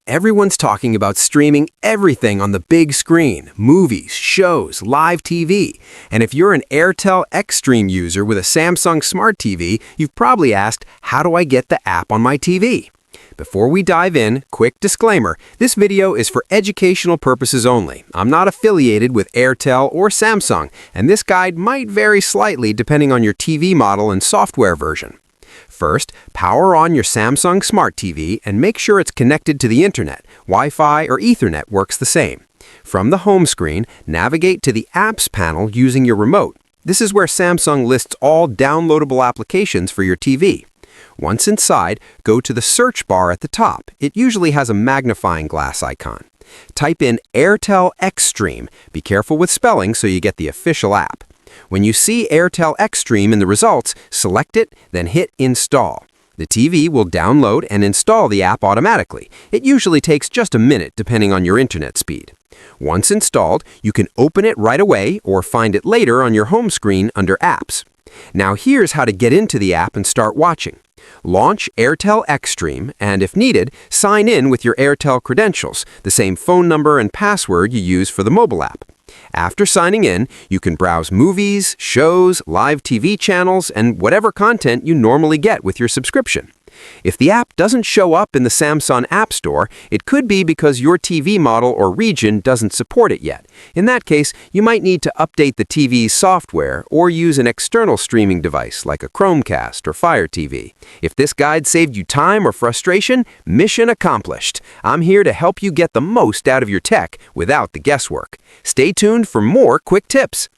Everyone's talking about streaming everything on the big screen, movies, shows, live TV. And if you're an Airtel Xstream user with a Samsung Smart TV, you've probably asked, how do I get the app on my TV? Before we dive in, quick disclaimer, this video is for educational purposes only. I'm not affiliated with Airtel or Samsung, and this guide might vary slightly depending on your TV model and software version. First, power on your Samsung Smart TV and make sure it's connected to the internet. Wi-Fi or Ethernet works the same. From the home screen, navigate to the Apps panel using your remote. This is where Samsung lists all downloadable applications for your TV. Once inside, go to the search bar at the top. It usually has a magnifying glass icon. Type in Airtel Xstream. Be careful with spelling so you get the official app. When you see Airtel Xstream in the results, select it, then hit Install. The TV will download and install the app automatically. It usually takes just a minute depending on your internet speed. Once installed, you can open it right away or find it later on your home screen under Apps. Now here's how to get into the app and start watching. Launch Airtel Xstream and, if needed, sign in with your Airtel credentials, the same phone number and password you use for the mobile app. After signing in, you can browse movies, shows, live TV channels, and whatever content you normally get with your subscription. If the app doesn't show up in the Samsung App Store, it could be because your TV model or region doesn't support it yet. In that case, you might need to update the TV's software or use an external streaming device like a Chromecast or Fire TV. If this guide saved you time or frustration, mission accomplished. I'm here to help you get the most out of your tech without the guesswork. Stay tuned for more quick tips.